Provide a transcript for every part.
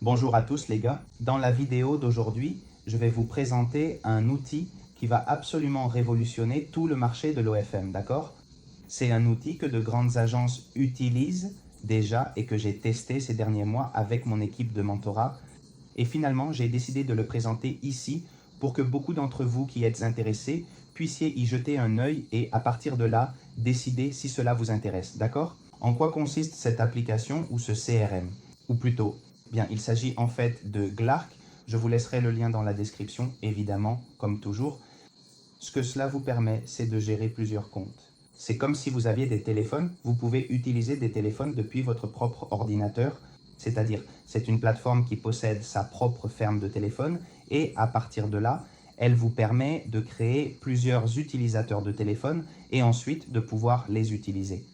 Bonjour à tous les gars. Dans la vidéo d'aujourd'hui, je vais vous présenter un outil qui va absolument révolutionner tout le marché de l'OFM, d'accord? C'est un outil que de grandes agences utilisent déjà et que j'ai testé ces derniers mois avec mon équipe de mentorat. Et finalement, j'ai décidé de le présenter ici pour que beaucoup d'entre vous qui êtes intéressés puissiez y jeter un œil et à partir de là, décider si cela vous intéresse, d'accord? En quoi consiste cette application ou ce CRM? Ou plutôt, bien, il s'agit en fait de Glark. Je vous laisserai le lien dans la description, évidemment, comme toujours. Ce que cela vous permet, c'est de gérer plusieurs comptes. C'est comme si vous aviez des téléphones, vous pouvez utiliser des téléphones depuis votre propre ordinateur, c'est-à-dire c'est une plateforme qui possède sa propre ferme de téléphone et à partir de là, elle vous permet de créer plusieurs utilisateurs de téléphone et ensuite de pouvoir les utiliser.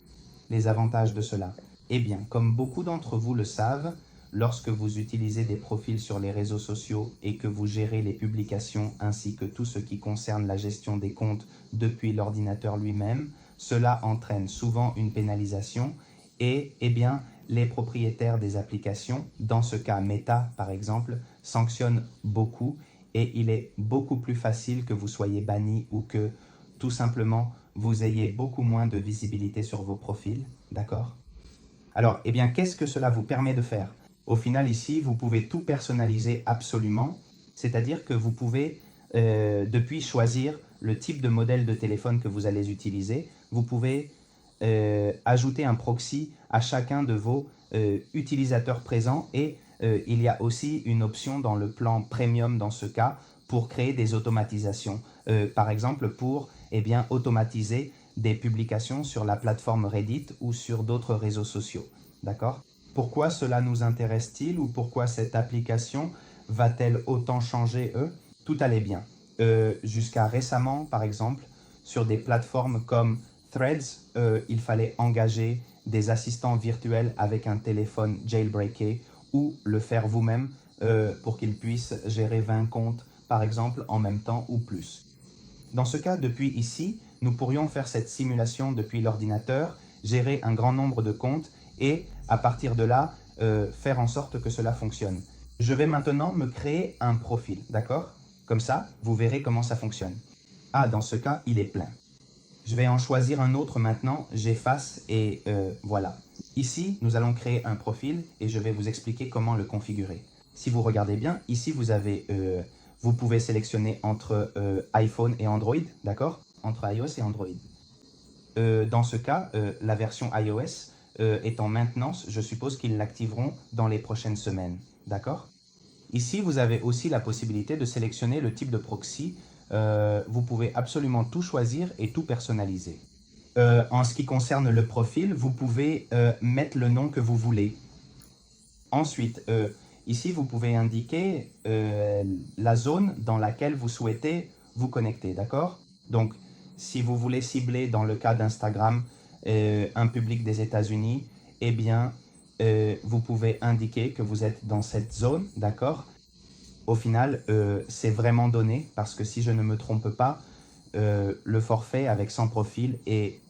Les avantages de cela? Eh bien, comme beaucoup d'entre vous le savent, lorsque vous utilisez des profils sur les réseaux sociaux et que vous gérez les publications ainsi que tout ce qui concerne la gestion des comptes depuis l'ordinateur lui-même, cela entraîne souvent une pénalisation et eh bien, les propriétaires des applications, dans ce cas Meta par exemple, sanctionnent beaucoup et il est beaucoup plus facile que vous soyez banni ou que tout simplement vous ayez beaucoup moins de visibilité sur vos profils, d'accord? Alors, eh bien, qu'est-ce que cela vous permet de faire? Au final, ici, vous pouvez tout personnaliser absolument, c'est-à-dire que vous pouvez, depuis choisir le type de modèle de téléphone que vous allez utiliser, vous pouvez ajouter un proxy à chacun de vos utilisateurs présents et il y a aussi une option dans le plan premium dans ce cas pour créer des automatisations. Par exemple, pour eh bien, automatiser des publications sur la plateforme Reddit ou sur d'autres réseaux sociaux. D'accord? Pourquoi cela nous intéresse-t-il ou pourquoi cette application va-t-elle autant changer eux? Tout allait bien. Jusqu'à récemment, par exemple, sur des plateformes comme Threads, il fallait engager des assistants virtuels avec un téléphone jailbreaké ou le faire vous-même pour qu'ils puissent gérer 20 comptes, par exemple, en même temps ou plus. Dans ce cas, depuis ici, nous pourrions faire cette simulation depuis l'ordinateur, gérer un grand nombre de comptes et, à partir de là, faire en sorte que cela fonctionne. Je vais maintenant me créer un profil, d'accord? Comme ça, vous verrez comment ça fonctionne. Ah, dans ce cas, il est plein. Je vais en choisir un autre maintenant, j'efface et voilà. Ici, nous allons créer un profil et je vais vous expliquer comment le configurer. Si vous regardez bien, ici vous avez, vous pouvez sélectionner entre iPhone et Android, d'accord? Entre iOS et Android. Dans ce cas, la version iOS est en maintenance, je suppose qu'ils l'activeront dans les prochaines semaines, d'accord? Ici, vous avez aussi la possibilité de sélectionner le type de proxy. Vous pouvez absolument tout choisir et tout personnaliser. En ce qui concerne le profil, vous pouvez mettre le nom que vous voulez. Ensuite, ici, vous pouvez indiquer la zone dans laquelle vous souhaitez vous connecter, d'accord? Donc, si vous voulez cibler, dans le cas d'Instagram, un public des États-Unis, eh bien, vous pouvez indiquer que vous êtes dans cette zone, d'accord? Au final, c'est vraiment donné parce que si je ne me trompe pas, le forfait avec 100 profils et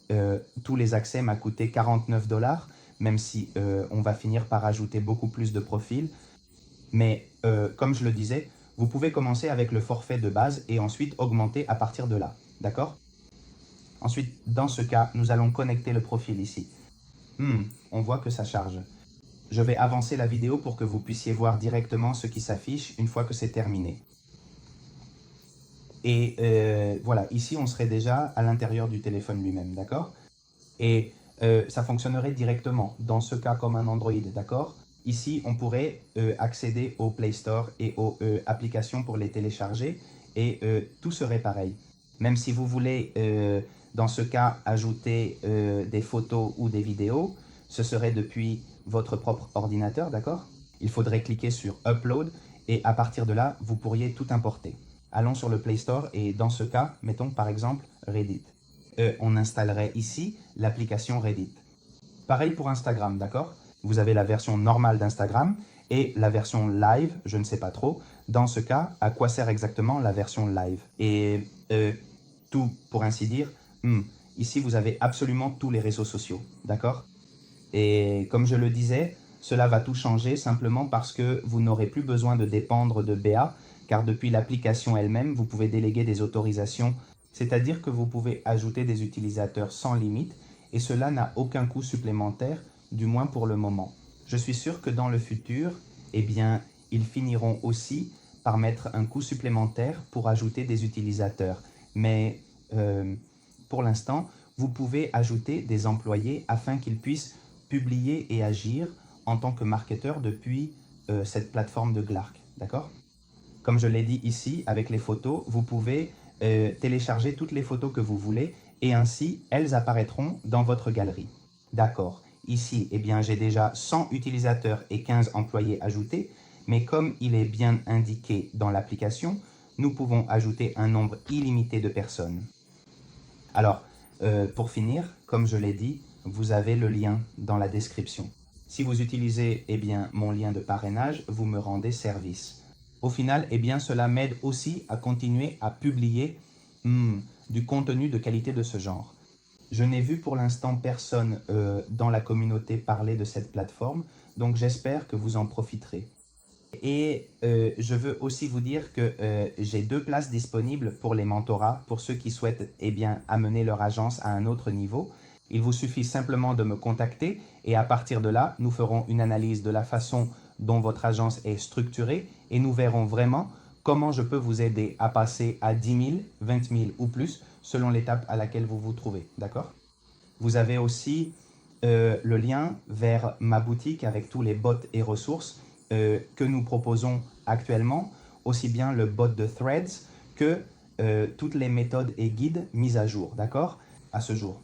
tous les accès m'a coûté 49 $, même si on va finir par ajouter beaucoup plus de profils. Mais comme je le disais, vous pouvez commencer avec le forfait de base et ensuite augmenter à partir de là. D'accord? Ensuite, dans ce cas, nous allons connecter le profil ici. On voit que ça charge. Je vais avancer la vidéo pour que vous puissiez voir directement ce qui s'affiche une fois que c'est terminé. Et voilà, ici on serait déjà à l'intérieur du téléphone lui-même, d'accord? Et ça fonctionnerait directement, dans ce cas comme un Android, d'accord? Ici, on pourrait accéder au Play Store et aux applications pour les télécharger et tout serait pareil. Même si vous voulez, dans ce cas, ajouter des photos ou des vidéos, ce serait depuis votre propre ordinateur, d'accord? Il faudrait cliquer sur Upload et à partir de là, vous pourriez tout importer. Allons sur le Play Store et dans ce cas, mettons par exemple Reddit. On installerait ici l'application Reddit. Pareil pour Instagram, d'accord? Vous avez la version normale d'Instagram et la version live, je ne sais pas trop. Dans ce cas, à quoi sert exactement la version live? Et tout, pour ainsi dire, ici vous avez absolument tous les réseaux sociaux, d'accord? Et comme je le disais, cela va tout changer simplement parce que vous n'aurez plus besoin de dépendre de BA, car depuis l'application elle-même, vous pouvez déléguer des autorisations, c'est-à-dire que vous pouvez ajouter des utilisateurs sans limite, et cela n'a aucun coût supplémentaire, du moins pour le moment. Je suis sûr que dans le futur, eh bien, ils finiront aussi par mettre un coût supplémentaire pour ajouter des utilisateurs. Mais pour l'instant, vous pouvez ajouter des employés afin qu'ils puissent publier et agir en tant que marketeur depuis cette plateforme de Glark, d'accord? Comme je l'ai dit ici, avec les photos, vous pouvez télécharger toutes les photos que vous voulez et ainsi, elles apparaîtront dans votre galerie. D'accord. Ici, eh bien, j'ai déjà 100 utilisateurs et 15 employés ajoutés, mais comme il est bien indiqué dans l'application, nous pouvons ajouter un nombre illimité de personnes. Alors, pour finir, comme je l'ai dit, vous avez le lien dans la description. Si vous utilisez eh bien, mon lien de parrainage, vous me rendez service. Au final, eh bien, cela m'aide aussi à continuer à publier du contenu de qualité de ce genre. Je n'ai vu pour l'instant personne dans la communauté parler de cette plateforme, donc j'espère que vous en profiterez. Et je veux aussi vous dire que j'ai 2 places disponibles pour les mentorats, pour ceux qui souhaitent eh bien, amener leur agence à un autre niveau. Il vous suffit simplement de me contacter et à partir de là, nous ferons une analyse de la façon dont votre agence est structurée et nous verrons vraiment comment je peux vous aider à passer à 10 000, 20 000 ou plus selon l'étape à laquelle vous vous trouvez. D'accord? Vous avez aussi le lien vers ma boutique avec tous les bots et ressources que nous proposons actuellement, aussi bien le bot de Threads que toutes les méthodes et guides mis à jour, d'accord? À ce jour.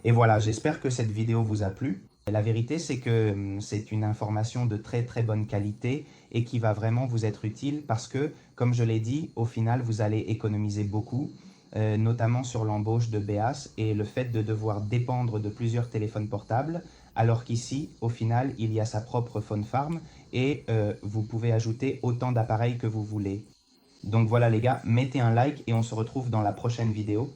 Et voilà, j'espère que cette vidéo vous a plu. La vérité, c'est que c'est une information de très très bonne qualité et qui va vraiment vous être utile parce que, comme je l'ai dit, au final, vous allez économiser beaucoup, notamment sur l'embauche de BEAS et le fait de devoir dépendre de plusieurs téléphones portables, alors qu'ici, au final, il y a sa propre phone farm et vous pouvez ajouter autant d'appareils que vous voulez. Donc voilà les gars, mettez un like et on se retrouve dans la prochaine vidéo.